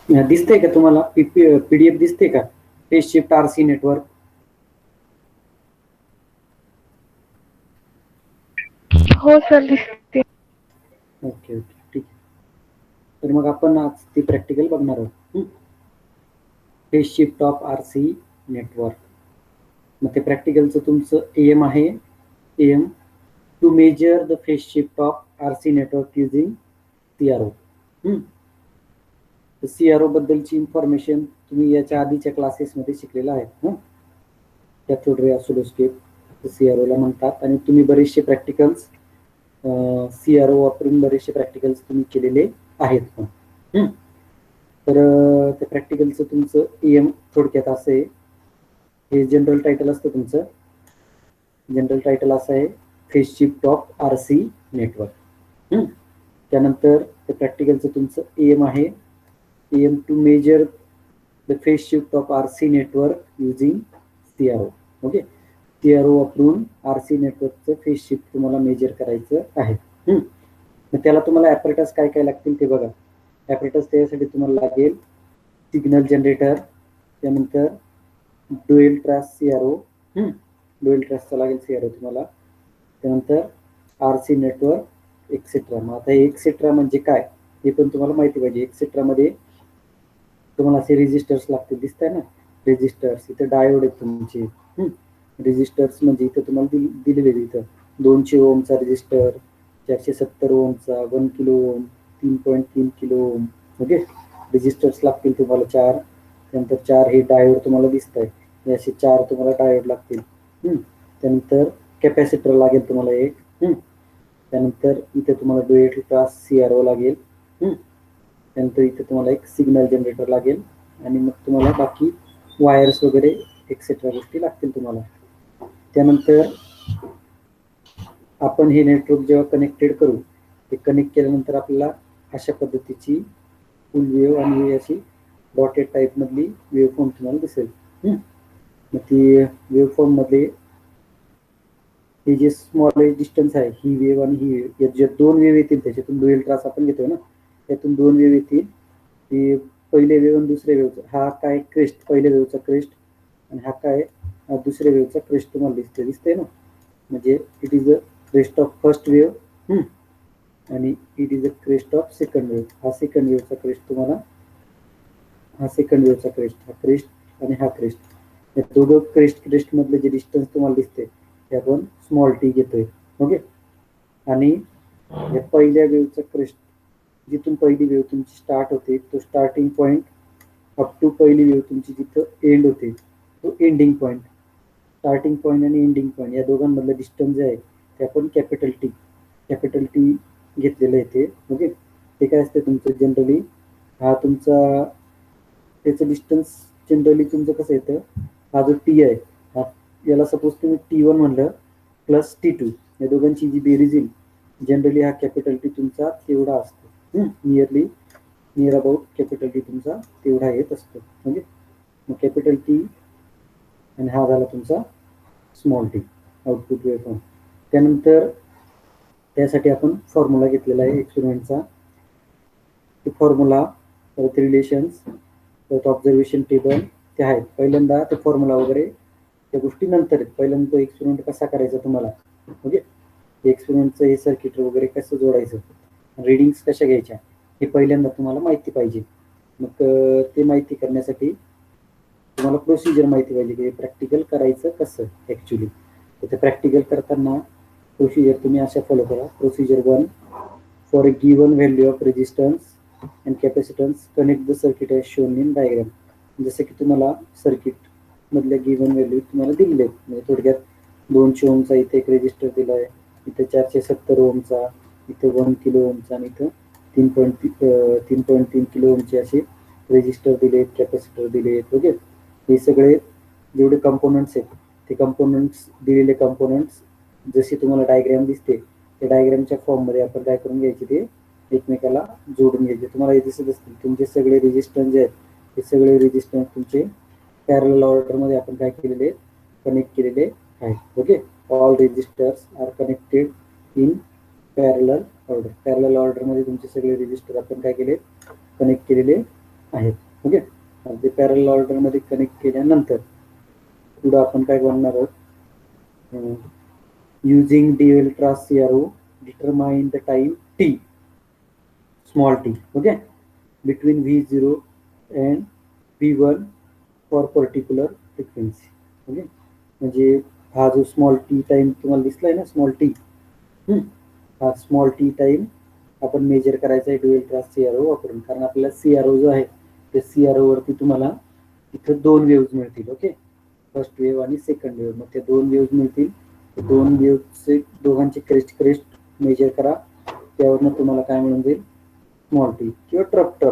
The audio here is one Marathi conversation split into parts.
दिसतंय का तुम्हाला? पीडीएफ दिसते का? Phase shift RC network. हो सर दिसते. ओके ओके ठीक आहे. तर मग आपण आज ते प्रॅक्टिकल बघणार आहोत. Phase shift of RC network. मग ते प्रॅक्टिकलचं तुमचं एम आहे, aim to measure the phase shift of RC network using CRO. CRO बद्दलची इन्फॉर्मेशन तुम्ही याच्या आधीच्या क्लासेसमध्ये शिकलेला आहेत. कॅथोड रे ऑसिलोस्कोप सीआरओला म्हणतात. आणि तुम्ही बरेचसे प्रॅक्टिकल्स सीआरओ वापरून बरेचसे प्रॅक्टिकल्स तुम्ही केलेले आहेत पण. तर त्या प्रॅक्टिकलचं तुमचं एम थोडक्यात असं आहे. हे जनरल टायटल असतं तुमचं. जनरल टायटल असं आहे phase shift of RC network. त्यानंतर त्या प्रॅक्टिकलचं तुमचं एम आहे, aim to measure the phase shift of RC network using CRO. Okay, CRO वापरून आरसी नेटवर्कचं फेज शिफ्ट तुम्हाला मेजर करायचं आहे. मग त्याला तुम्हाला ॲपरेटस काय काय लागतील ते बघा. ॲपरेटस त्यासाठी तुम्हाला लागेल सिग्नल जनरेटर, त्यानंतर डुएल ट्रॅस सीआरओ, डुएल ट्रॅसचा लागेल सीआरओ तुम्हाला, त्यानंतर आरसी नेटवर्क एक्सेट्रा. मग आता हे एक्सेट्रा म्हणजे काय हे पण तुम्हाला माहिती पाहिजे. एक्सेट्रामध्ये तुम्हाला असे रेजिस्टर्स लागतील, दिसतंय ना रेजिस्टर्स. इथं डायोड आहेत तुमचे. रेजिस्टर्स म्हणजे इथं तुम्हाला दिलेले इथं 200 ओमचा रेजिस्टर, 470 ओमचा, 1 kilo ohm, 3.3 kilo ohm. Okay, resistors लागतील तुम्हाला 4. त्यानंतर 4 हे डायोड तुम्हाला दिसत आहे, हे असे 4 तुम्हाला डायोड लागतील. त्यानंतर कॅपॅसिटर लागेल तुम्हाला एक. त्यानंतर इथे तुम्हाला डुएल ट्रास सीआरओ लागेल. त्यानंतर इथे तुम्हाला एक सिग्नल जनरेटर लागेल. आणि मग तुम्हाला बाकी वायर्स वगैरे एक्सेट्रा गोष्टी लागतील तुम्हाला. त्यानंतर आपण हे नेटवर्क जेव्हा कनेक्टेड करू, ते कनेक्ट केल्यानंतर आपल्याला अशा पद्धतीची फुल वेव्ह आणि अशी डॉटेड टाईप मधली वेव्ह फॉर्म तुम्हाला दिसेल. मग ती वेव्ह फॉर्म मध्ये हे जे स्मॉल डिस्टन्स आहे, ही वेव्ह आणि ही वेव्ह, ज्या 2 वेव्ह येतील त्याच्यातून डुएल ट्रास आपण घेतोय ना, त्यातून 2 वेव्ह येतील. ती पहिले वेव्ह आणि दुसरे वेव्हचा, हा काय क्रेस्ट, पहिल्या वेव्हचा क्रेस्ट, आणि हा काय दुसऱ्या वेव्हचा क्रेस्ट तुम्हाला दिसतंय ना. म्हणजे it is a crest of first wave आणि it is a crest of second wave. हा सेकंड वेव्हचा क्रेस्ट तुम्हाला, हा सेकंड वेव्हचा क्रेस्ट, हा क्रेस्ट आणि हा क्रेस्ट, या दोघं क्रेस्ट मधले जे डिस्टन्स तुम्हाला दिसते ते आपण स्मॉल टी घेतोय. ओके, आणि या पहिल्या वेव्हचा क्रेस्ट, जिथून पहिली वेव्ह तुमची स्टार्ट होते, तो स्टार्टिंग पॉईंट अप टू पहिली वेव्ह तुमची जिथं एंड होते, तो एंडिंग पॉईंट. स्टार्टिंग पॉईंट आणि एंडिंग पॉईंट या दोघांमधलं डिस्टन्स जे आहे ते आपण कॅपिटल टी घेतलेलं आहे ते. ओके, ते काय असते तुमचं जनरली, हा तुमचा त्याचं डिस्टन्स जनरली तुमचं कसं येतं, हा जो टी आहे, हा याला सपोज तुम्ही T1 म्हणलं प्लस T2, या दोघांची जी बेरीज येईल, जनरली हा कॅपिटल टी तुमचा तेवढा असतो. नियर अबाउट कॅपिटल टी तुमचा तेवढा येत असतो. ओके, मग कॅपिटल टी आणि हा झाला तुमचा small T, output wave form. त्यानंतर त्यासाठी आपण फॉर्म्युला घेतलेला आहे एक्सपेरिमेंटचा. ते फॉर्म्युला, परत रिलेशन्स, परत ऑब्झर्वेशन टेबल ते आहेत. पहिल्यांदा ते फॉर्म्युला वगैरे त्या गोष्टी नंतर आहेत. पहिल्यांदा तो एक्सपेरिमेंट कसा करायचा तुम्हाला. ओके, एक्सपेरिमेंटचं हे सर्किट वगैरे कसं जोडायचं, रिडिंग्स कशा घ्यायच्या, हे पहिल्यांदा तुम्हाला माहिती पाहिजे. मग ते माहिती करण्यासाठी तुम्हाला प्रोसिजर माहिती पाहिजे की प्रॅक्टिकल करायचं कसं ॲक्च्युली. तर ते प्रॅक्टिकल करताना प्रोसिजर तुम्ही अशा फॉलो करा. Procedure 1, for a given value of resistance and capacitance connect the circuit as shown in diagram. जसं की तुम्हाला सर्किट मधल्या गिवन व्हॅल्यू तुम्हाला दिलेले आहेत. म्हणजे थोडक्यात 200 ओमचा इथे एक रेजिस्टर दिला आहे, इथे 470 ओमचा, इथे 1 किलो ओमचा, आणि इथं 3.3 किलो ओमचे असे रेजिस्टर दिले आहेत, कॅपॅसिटर दिले आहेत. ओके, हे सगळे जेवढे कंपोनंट्स आहेत ते कंपोनंट्स, दिलेले कंपोनंट्स जशी तुम्हाला डायग्राम दिसते, त्या डायग्रामच्या फॉर्ममध्ये आपण काय करून घ्यायचे, ते एकमेकाला जोडून घ्यायचे. तुम्हाला हे दिसत असतील तुमचे सगळे रेजिस्टन्स जे आहेत, हे सगळे रेजिस्टन्स तुमचे पॅरलल ऑर्डरमध्ये आपण काय केलेले, कनेक्ट केलेले आहेत. Okay, all resistors are connected in parallel order. Parallel ऑर्डरमध्ये तुमचे सगळे रेजिस्टर आपण काय केले, कनेक्ट केलेले आहेत. ओके, ते पॅरल ऑर्डरमध्ये कनेक्ट केल्यानंतर पुढं आपण काय बनणार आहोत, using DL ट्रास CRO determine the time t small t, okay, between V0 and V1 for particular frequency. Okay, म्हणजे हा जो स्मॉल टी टाइम तुम्हाला दिसलाय ना, स्मॉल टी, हा स्मॉल टी टाइम आपण मेजर करायचा आहे ड्युएल ट्रास CRO वापरून. कारण आपल्याला CRO जो आहे त्या CRO वरती तुम्हाला इथं 2 वेव्ज मिळतील. ओके, फर्स्ट वेव्ह आणि सेकंड वेव्ह. मग त्या 2 वेव्ज मिळतील. 2 वेव्हचे दोघांचे क्रेस्ट मेजर करा, त्यावरनं तुम्हाला काय मिळून जाईल, स्मॉल टी किंवा ट्रप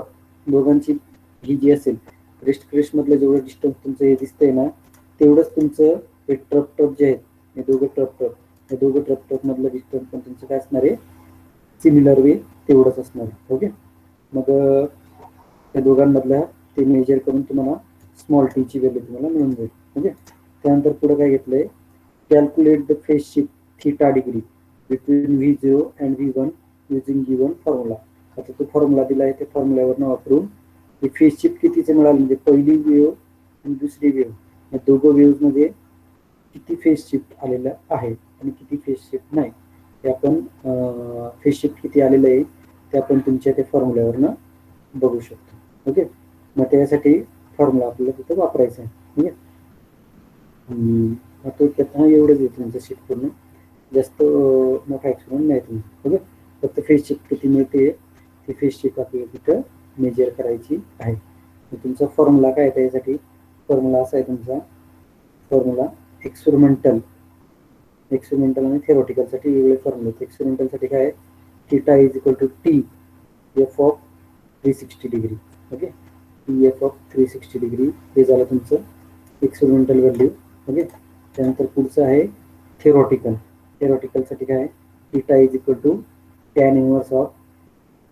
दोघांची ही जी असेल क्रेस्ट मधलं जेवढं डिस्टन्स तुमचं हे दिसतंय ना, तेवढंच तुमचं हे ट्रप जे आहेत, हे दोघं ट्रप मधलं डिस्टन्स पण तुमचं काय असणार आहे, सिमिलर वे तेवढंच असणार आहे. ओके, मग त्या दोघांमधल्या ते मेजर करून तुम्हाला स्मॉल टी ची व्हॅल्यू तुम्हाला मिळून जाईल. ओके, त्यानंतर पुढे काय घेतलंय, calculate the phase shift theta degree between V0 and V1 using given formula. आता तो फॉर्म्युला दिला आहे, त्या फॉर्म्युल्यावरनं वापरून ही फेज शिफ्ट कितीचे मिळाली, म्हणजे पहिली वेव्ह आणि दुसरी वेव्ह या दोघं वेव्ह मध्ये किती फेज शिफ्ट आलेलं आहे आणि किती फेज शिफ्ट नाही, ते आपण फेज शिफ्ट किती आलेलं आहे ते आपण तुमच्या त्या फॉर्म्युल्यावरनं बघू शकतो. ओके, मग त्यासाठी फॉर्म्युला आपल्याला तिथं वापरायचा आहे. ठीक आहे, तो त्यातनं एवढंच आहे तुमचं शिफ्ट पूर्ण, जास्त मोठा एक्सपेरिमेंट नाही तुम्ही. ओके, फक्त फेज शिफ्ट किती मिळते ती फेज शिफ्ट आपल्याला तिथं मेजर करायची आहे. तुमचा फॉर्म्युला काय आहे त्यासाठी, फॉर्म्युला असा आहे तुमचा, फॉर्म्युला एक्सपेरिमेंटल आणि थेरोटिकलसाठी वेगळे फॉर्म्युले. एक्सपेरिमेंटलसाठी काय आहे, theta is equal to T F of 360 degree. Okay, T F of 360 degree हे झालं तुमचं एक्सपेरिमेंटल व्हॅल्यू. ओके, त्यानंतर पुढचं आहे थेरोटिकलसाठी काय आहे, theta is equal to tan inverse of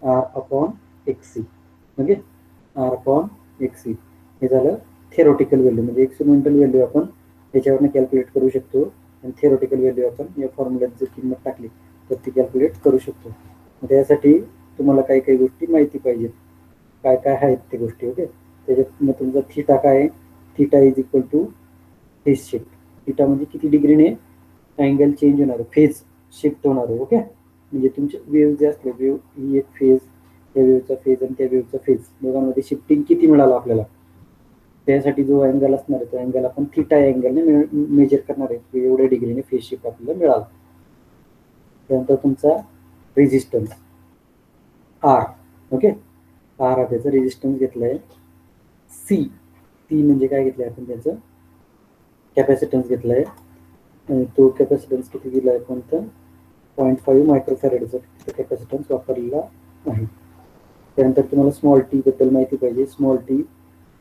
R upon XC. Okay, R upon XC हे झालं थेरोटिकल व्हॅल्यू. म्हणजे एक्सपेरिमेंटल व्हॅल्यू आपण याच्यावरनं कॅल्क्युलेट करू शकतो आणि थेरोटिकल व्हॅल्यू आपण या फॉर्म्युल्यात जर किंमत टाकली तर ती कॅल्क्युलेट करू शकतो. त्यासाठी तुम्हाला काही काही गोष्टी माहिती पाहिजेत, काय काय आहेत त्या गोष्टी. ओके, त्याच्यात मग तुमचा थीटा काय आहे, theta is equal two phase shift. Theta म्हणजे किती डिग्रीने अँगल चेंज होणार, फेज शिफ्ट होणार. ओके, म्हणजे तुमचे वेव्ह जे असले, वेव्ह ही एक फेज, त्या वेव्हचा फेज आणि त्या वेव्हचा फेज दोघांमध्ये शिफ्टिंग किती मिळालं आपल्याला, त्यासाठी जो अँगल असणार आहे तो अँगल आपण थीटा अँगलने मेजर करणार आहे की एवढ्या डिग्रीने फेज शिफ्ट आपल्याला मिळाला. त्यानंतर तुमचा रेजिस्टन्स R. ओके, R हा त्याचा रेजिस्टन्स घेतलाय. C म्हणजे काय घेतलंय आपण, त्याचं कॅपॅसिटन्स घेतलाय. आणि तो कॅपॅसिटन्स किती दिलाय, कोणता 0.5 मायक्रोफॅरेडचा कॅपॅसिटन्स वापरलेला आहे. त्यानंतर तुम्हाला स्मॉल टी बद्दल माहिती पाहिजे. Small T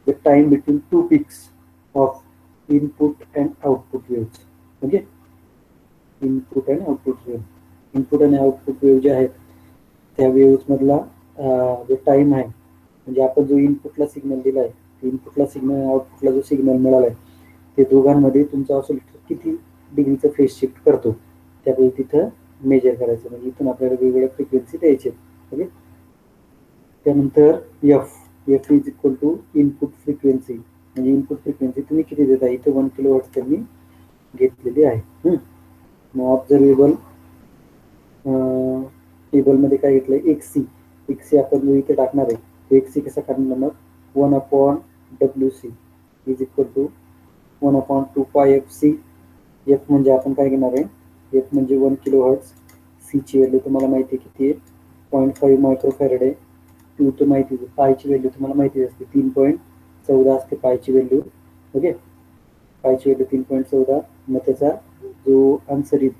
the time between 2 peaks of input and output waves. Okay, input आणि आउटपुट वेव्ह, इनपुट आणि आउटपुट वेव्ह जे आहेत त्या वेव्स मधला जो टाइम आहे, म्हणजे आपण जो इनपुटला सिग्नल दिलाय, इनपुटला सिग्नल आउटपुटला जो सिग्नल मिळालाय, ते दोघांमध्ये तुमचा ऑसिलेटर किती डिग्रीचं फेज शिफ्ट करतो त्यावेळी तिथं मेजर करायचं. म्हणजे इथून आपल्याला वेगवेगळ्या फ्रिक्वेन्सी द्यायचे. ओके, त्यानंतर F is equal to input frequency. म्हणजे इनपुट फ्रिक्वेन्सी तुम्ही किती देता, इथं 1 किलोहर्ट्झ त्यांनी घेतलेली आहे. मग ऑब्झर्वेबल टेबलमध्ये काय घेतलंय, एक्सी आपण जो इथे टाकणार आहे, एक्सी कसा करणार, मग 1 upon WC is equal to 1 upon 2 pi FC. F म्हणजे आपण काय घेणार आहे, एफ म्हणजे 1 किलोहर्ट्झ. सी ची व्हॅल्यू तुम्हाला माहिती आहे किती आहे, 0.5 मायक्रोफॅरेड आहे. टू तर माहिती आहे, पायची व्हॅल्यू तुम्हाला माहिती असते 3.14 असते पायची व्हॅल्यू. ओके, पायची व्हॅल्यू 3.14. मग त्याचा जो आन्सर येईल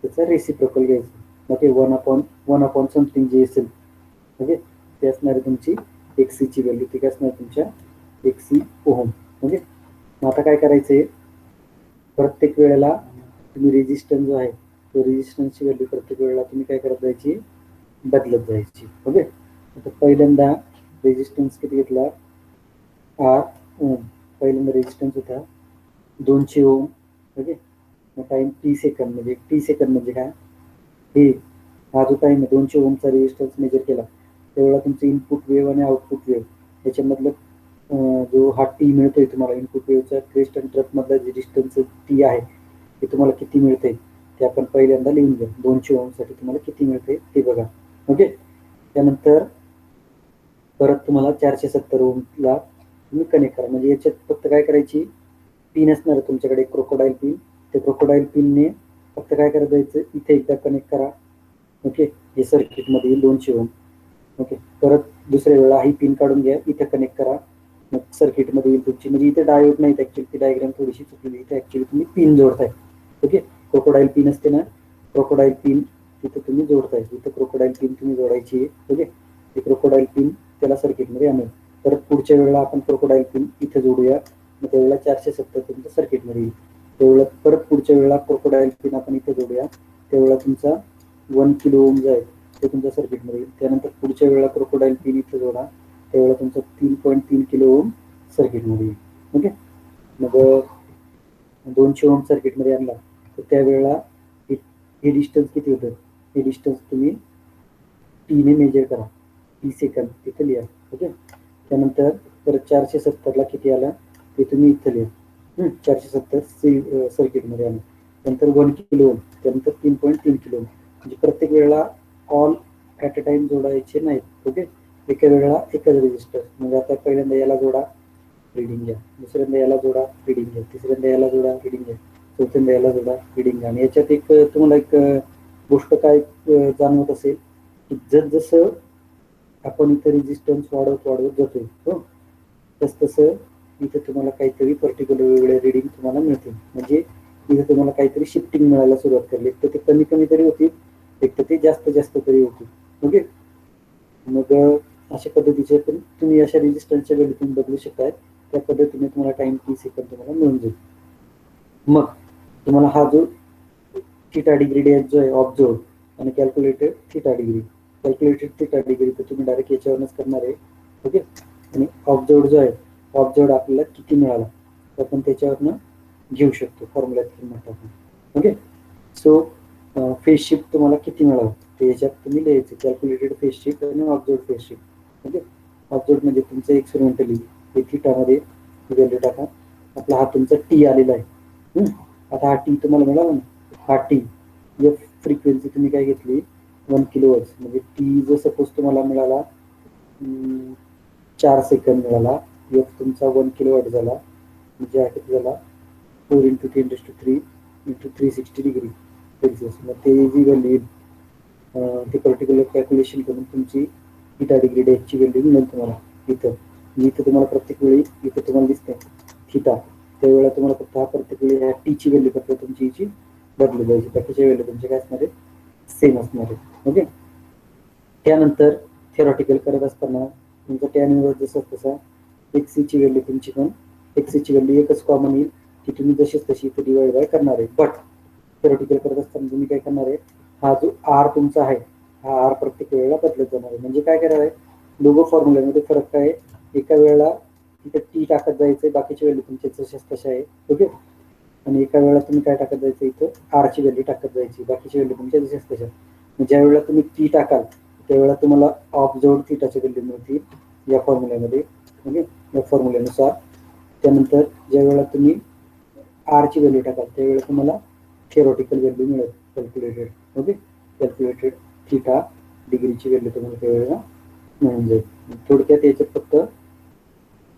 त्याचा रेसिप्रोकल घ्यायचा. मग ते 1 अपॉन समथिंग जे असेल, ओके, ते असणार आहे तुमची XC ची व्हॅल्यू. ती काय असणार तुमच्या XC ओहम. ओके, मग आता काय करायचंय, प्रत्येक वेळेला तुम्ही रेजिस्टन्स जो आहे तो रेजिस्टन्सची व्हॅल्यू प्रत्येक वेळेला तुम्ही काय करत जायची, बदलत जायची. ओके, आता पहिल्यांदा रेजिस्टन्स किती घेतला, R ओम. पहिल्यांदा रेजिस्टन्स होता 200 ओम. ओके, मग टाइम T सेकंद. म्हणजे T सेकंद म्हणजे काय, हे हा जो टाइम आहे 200 ओमचा रेजिस्टन्स मेजर केला त्यावेळेला तुमचे इनपुट वेव्ह आणि आउटपुट वेव्ह याच्यामधलं जो हा टी मिळतोय तुम्हाला इनपुट वेव्हचा क्रेस्ट आणि ट्रफ मधला जे डिस्टन्स टी आहे ते तुम्हाला किती मिळते ते आपण पहिल्यांदा लिहून घ्या. 200 ओमसाठी तुम्हाला किती मिळते ते बघा. ओके. त्यानंतर परत तुम्हाला 470 ओमला तुम्ही कनेक्ट करा. म्हणजे याच्यात फक्त काय करायची, पिन असणार आहे तुमच्याकडे क्रोकोडाईल पिन. त्या क्रोकोडाईल पिनने फक्त काय करायचं, इथे एकदा कनेक्ट करा. ओके. हे सर्किटमध्ये येईल 200 ओम. ओके. परत दुसऱ्या वेळेला ही पिन काढून घ्या, इथे कनेक्ट करा. मग सर्किटमध्ये येईल तुमची. म्हणजे इथे डायोड नाहीत ऍक्च्युअली, ती डायग्राम थोडीशी चुकलेली. इथे ऍक्च्युअली तुम्ही पिन जोडताय. ओके. क्रोकोडाईल पिन असते ना, क्रोकोडाईल पिन तिथे तुम्ही जोडताय. इथे क्रोकोडाईल पिन तुम्ही जोडायची आहे. ओके. ती क्रोकोडाईल पिन त्याला सर्किटमध्ये आणेल. परत पुढच्या वेळेला आपण क्रोकोडाईल पिन इथे जोडूया. मग त्यावेळेला 470 तुमचं सर्किटमध्ये येईल. त्यावेळेला परत पुढच्या वेळेला क्रोकोडाईल पिन आपण इथे जोडूया. त्यावेळेला तुमचा 1 किलो ओम जो आहे ते तुमच्या सर्किटमध्ये येईल. त्यानंतर पुढच्या वेळेला क्रोकोडाईल पिन इथे जोडा. त्यावेळेला तुमचा 3.3 किलो ओम सर्किटमध्ये येईल. ओके. मग 200 ओम सर्किटमध्ये आणला तर त्यावेळेला हे डिस्टन्स किती होतं, हे डिस्टन्स तुम्ही टीने मेजर करा. टी सेकंद तिथे लिहा. ओके. त्यानंतर परत 470ला किती आला ते तुम्ही इथे लिहा. 470 सर्किटमध्ये आलं. नंतर 1 किलो ओम, त्यानंतर 3.3 किलो ओम. म्हणजे प्रत्येक वेळेला ऑल ॲट अ टाइम जोडायचे नाहीत. ओके. एका वेळेला एकच रेजिस्टर. म्हणजे आता पहिल्यांदा याला जोडा, रिडिंग घ्या. दुसऱ्यांदा याला जोडा, रिडिंग घ्या. तिसऱ्यांदा याला जोडा, रिडिंग घ्या. चौथ्यांदा याला जोडा, रिडिंग घ्या. आणि याच्यात एक तुम्हाला एक गोष्ट काय जाणवत असेल की जसं आपण इथे रेजिस्टन्स वाढवत जातोय हो, तसं इथे तुम्हाला काहीतरी पर्टिक्युलर वेगळे रिडिंग तुम्हाला मिळतील. म्हणजे इथे तुम्हाला काहीतरी शिफ्टिंग मिळायला सुरुवात करली. एक तर ते कमी कमी तरी होतील, एक तर ते जास्त जास्त तरी होतील. ओके. मग अशा पद्धतीचे पण तुम्ही अशा रेजिस्टन्सच्या व्हॅल्यू तुम्ही बदलू शकताय. त्या पद्धतीने तुम्हाला टाइम टी सेकंद तुम्हाला मिळून जाईल. मग तुम्हाला हा जो थिटा डिग्री डॅश जो आहे ऑब्झर्व आणि calculated theta degree, calculated theta degree तर तुम्ही डायरेक्ट याच्यावरच करणार आहे. ओके. आणि ऑब्झर्व जो आहे, ऑब्झर्व आपल्याला किती मिळाला तर आपण त्याच्यावरनं घेऊ शकतो, फॉर्म्युल्यात किंमत टाकून. ओके. सो फेज शिफ्ट तुम्हाला किती मिळालं ते याच्यात तुम्ही लिहायचं, कॅल्क्युलेटेड फेज शिफ्ट आणि observe phase shift. Okay. Observe म्हणजे तुमचं एक्सपेरिमेंटली हे थिटामध्ये व्हॅल्यू टाका. आपला हा तुमचा टी आलेला आहे. आता हा टी तुम्हाला मिळाला ना, हा टी एफ फ्रिक्वेन्सी तुम्ही काय घेतली 1 किलो हर्ट्झ. म्हणजे टी जर सपोज तुम्हाला मिळाला 4 सेकंद मिळाला, एफ तुमचा 1 किलो हर्ट्झ झाला. म्हणजे हा किती झाला 4 × 10⁻³ × 360 डिग्री सेल्सिअस. मग ते जी व्हॅल्यू येईल ते पर्टिक्युलर कॅल्क्युलेशन करून तुमची थिटा डिग्री डॅशची व्हॅल्यू मिळेल तुम्हाला इथं. इथं तुम्हाला प्रत्येक वेळी इथं तुम्हाला दिसते थिटा, त्यावेळेला तुम्हाला फक्त हा प्रत्येक वेळी ह्या टीची व्हॅल्यू फक्त तुमची हिची बदलू द्यायची. बाकीच्या व्हॅल्यू तुमचे काय असणार आहे, सेम असणार आहे. ओके. त्यानंतर थेरॉटिकल करत असताना तुमचा टॅन इनव्हर्स जसं तसा एक्सची व्हॅल्यू तुमची पण एक्सची व्हॅल्यू एकच कॉमन येईल की तुम्ही जशीच तशी इथे डिवाइड बाय करणार आहे. बट थेरॉटिकल करत असताना तुम्ही काय करणार आहे, हा जो आर तुमचा आहे हा आर प्रत्येक वेळेला बदलत जाणार आहे. म्हणजे काय करणार आहे, दोघं फॉर्म्युल्यामध्ये फरक काय आहे, एका वेळेला तिथे टी टाकत जायचंय, बाकीची व्हॅल्यू तुमच्या जशाच तशा आहे. ओके. आणि एका वेळेला तुम्ही काय टाकत जायचं, इथं आरची व्हॅल्यू टाकत जायची, बाकीची व्हॅल्यू तुमच्या जशाच तशा. ज्या वेळेला तुम्ही टी टाकाल त्यावेळेला तुम्हाला ऑब्झर्व थिटाची व्हॅल्यू मिळतील या फॉर्म्युल्यामध्ये. ओके. या फॉर्म्युल्यानुसार. त्यानंतर ज्या वेळेला तुम्ही आरची व्हॅल्यू टाकाल त्यावेळेला तुम्हाला थेरॉटिकल व्हॅल्यू मिळेल calculated. Okay. Calculated theta डिग्रीची value तुम्हाला त्यावेळेला मिळून जाईल. थोडक्यात याच्यात फक्त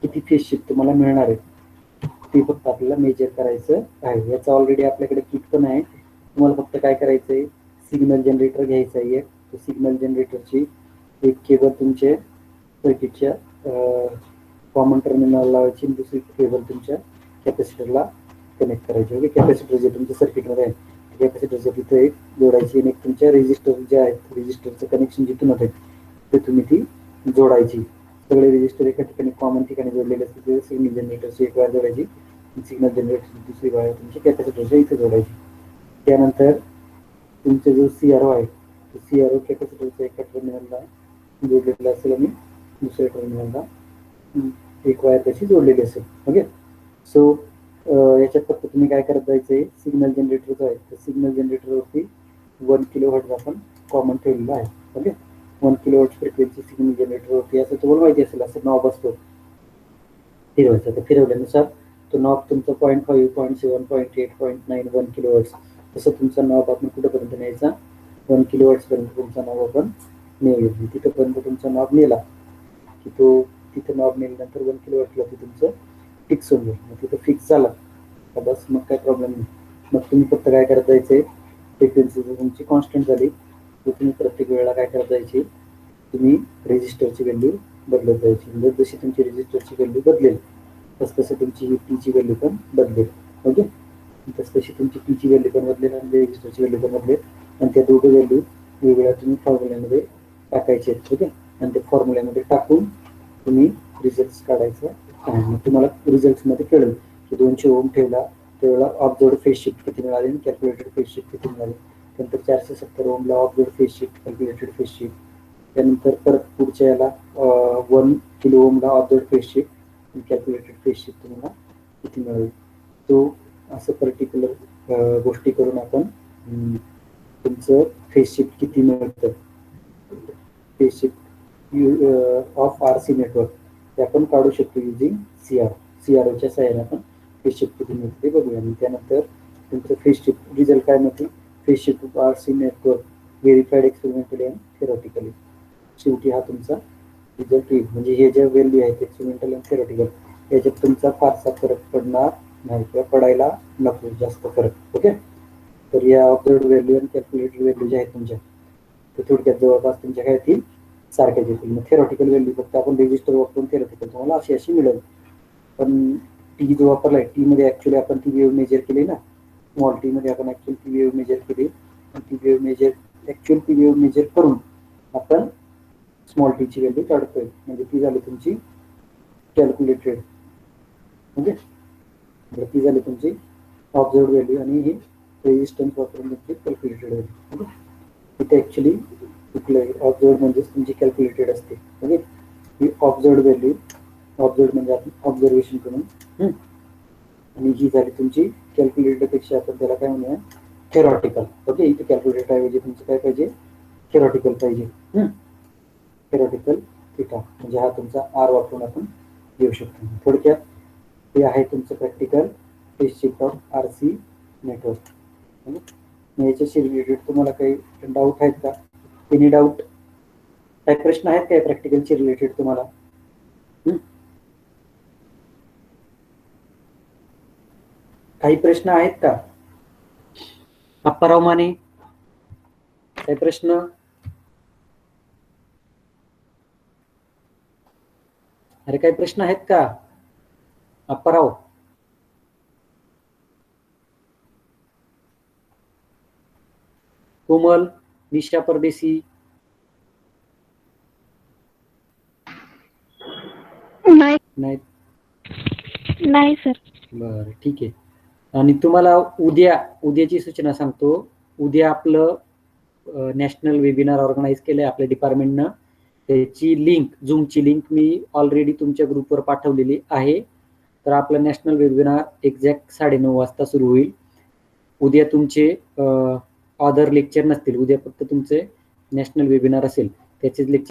किती फेज शिफ्ट तुम्हाला मिळणार आहे ते फक्त आपल्याला मेजर करायचं आहे. याचं ऑलरेडी आपल्याकडे किट पण आहे. तुम्हाला फक्त काय करायचं आहे, सिग्नल जनरेटर घ्यायचा आहे. एक सिग्नल जनरेटरची एक केबल तुमच्या सर्किटच्या कॉमन टर्मिनल लावायची आणि दुसरी केबल तुमच्या कॅपॅसिटरला कनेक्ट करायची. ओके. कॅपॅसिटर जे तुमच्या सर्किटमध्ये आहे कॅपॅसिटरच्या तिथं एक जोडायची आणि एक तुमच्या रेजिस्टर जे आहेत रेजिस्टरचं कनेक्शन जिथून होते ते तुम्ही ती जोडायची. सगळे रेजिस्टर एका ठिकाणी कॉमन ठिकाणी जोडलेले असते. ते सिग्नल जनरेटरची एक वायर जोडायची, सिग्नल जनरेटरची दुसरी वायर तुमची कॅपॅसिटरच्या इथे जोडायची. त्यानंतर तुमचा जो CRO आहे CRO कॅपॅसिटरच्या एका टर्मिनलला जोडलेला असेल आणि दुसऱ्या टर्मिनलला एक वायर त्याची जोडलेली असेल. ओके. सो याच्यात फक्त तुम्ही काय करत जायचंय, सिग्नल जनरेटर जो आहे तर सिग्नल जनरेटरवरती 1 किलो हर्ट्झ आपण कॉमन ठेवलेला आहे. Okay. 1 kilohertz frequency signal generator होती असं तुम्हाला माहिती असेल. असं नॉब असतो फिरवायचा. तर फिरवल्यानुसार तो नॉब तुमचा 0.5, 0.7, 0.8, 0.9, 1 किलोहर्ट्झ तसं तुमचा नॉब आपण कुठेपर्यंत न्यायचा, 1 किलोहर्ट्झ पर्यंत तुमचा नॉब आपण नेऊया. तिथपर्यंत तुमचा नॉब नेला की तो तिथं नॉब नेल्यानंतर 1 किलोहर्ट्झला ते तुमचं फिक्स होऊन जाईल. मग तिथं फिक्स झाला का बस मग काय प्रॉब्लेम नाही. मग तुम्ही फक्त काय करत जायचंय, फ्रिक्वेन्सी तुमची कॉन्स्टंट झाली तर तुम्ही प्रत्येक वेळेला काय करत जायची, तुम्ही रेजिस्टरची व्हॅल्यू बदलत जायची. म्हणजे जशी तुमची रेजिस्टरची व्हॅल्यू बदलेल तसं तुमची ही टीची व्हॅल्यू पण बदलेल. ओके, तशी तुमची टीची व्हॅल्यू पण बदलेल आणि रेजिस्टरची व्हॅल्यू पण बदलेल आणि त्या दोघं व्हॅल्यू वेगवेगळ्या तुम्ही फॉर्म्युल्यामध्ये टाकायचे आहेत. ओके, आणि त्या फॉर्म्युल्यामध्ये टाकून तुम्ही रिझल्ट काढायचं. मग तुम्हाला रिझल्टमध्ये कळेल की 200 ओम ठेवला त्यावेळेला ऑब्झर्व्ड फेज शिफ्ट किती मिळाली आणि कॅल्क्युलेटेड फेज शिफ्ट किती मिळाली. त्यानंतर 470 ओमला observed phase shift, calculated phase shift. त्यानंतर परत पुढच्या याला 1 किलो ओमला ऑब्झर्व्ड फेज शिफ्ट आणि कॅल्क्युलेटेड फेज शिफ्ट तुम्हाला किती मिळेल. तो असं पर्टिक्युलर गोष्टी करून आपण तुमचं फेज शिफ्ट किती मिळतं, phase shift of RC network ते आपण काढू शकतो युजिंग CROच्या सहाय्याने आपण फेज शिफ्ट किती मिळते ते बघूया. आणि त्यानंतर तुमचं फेज शिफ्ट रिझल्ट काय मिळते, phase shift of RC network verified experimentally and theoretically. शेवटी हा तुमचा रिझल्ट येईल. म्हणजे हे जे व्हॅल्यू आहेत एक्सपेरिमेंटल अँड थेरॉटिकल याच्यात तुमचा फारसा फरक पडणार नाही किंवा पडायला नको जास्त फरक. ओके, तर या ऑब्झर्व्ड व्हॅल्यू आणि कॅल्क्युलेटेड व्हॅल्यू ज्या आहेत तुमच्या ते थोडक्यात जवळपास तुमच्या काय येतील, सारख्याच येतील. मग थेरॉटिकल व्हॅल्यू फक्त आपण रेजिस्टर वापरून थेरॉटिकल तुम्हाला अशी मिळेल. पण टी जो वापरलाय टी मध्ये ऍक्च्युअली आपण ती वेव्ह मेजर केली ना, स्मॉल टी मध्ये आपण ऍक्च्युअली ती वेव्ह मेजर केली आणि ती वेव्ह मेजर करून आपण स्मॉल टीची व्हॅल्यू काढतोय. म्हणजे ती झाली तुमची कॅल्क्युलेटेड. ओके, ती झाली तुमची ऑब्झर्व्ड व्हॅल्यू आणि ही रेजिस्टन्स वापरून तुमची कॅल्क्युलेटेड व्हॅल्यू. ओके, इथे ऍक्च्युली चुकलंय, ऑब्झर्व्ड म्हणजेच तुमची कॅल्क्युलेटेड असते. ओके, ही ऑब्झर्व्ड व्हॅल्यू, ऑब्झर्व्ड म्हणजे आपण ऑब्झर्वेशन करून, आणि ही झाली तुमची कॅल्क्युलेटेड पेक्षा आपण त्याला काय म्हणूया, थेरॉटिकल. ओके, इथे कॅल्क्युलेटेड ऐवजी तुमचं काय पाहिजे, थेरॉटिकल पाहिजे. थेरॉटिकल थिटा म्हणजे हा तुमचा R वापरून आपण घेऊ शकतो. थोडक्यात हे आहे तुमचं practical phase shift of RC network. याच्याशी रिलेटेड तुम्हाला काही डाऊट आहेत का, एनी डाऊट, काही प्रश्न आहेत काय प्रॅक्टिकलशी रिलेटेड तुम्हाला? काही प्रश्न आहेत का? अप्पाराव माने, काही प्रश्न? अरे काही प्रश्न आहेत का अप्पाराव? कोमल, निशा परदेशी? नाही सर. बरं, ठीक आहे. आणि तुम्हाला उद्याची सूचना सांगतो. उद्या आपलं नॅशनल वेबिनार ऑर्गनाईज केलंय आपल्या डिपार्टमेंटनं. त्याची लिंक, झूमची लिंक मी ऑलरेडी तुमच्या ग्रुपवर पाठवलेली आहे. तर आपलं नॅशनल वेबिनार एक्झॅक्ट 9:30 वाजता सुरू होईल. उद्या तुमचे अदर लेक्चर नसतील, उद्या फक्त तुमचे नॅशनल वेबिनार असेल, त्याचेच लेक्चर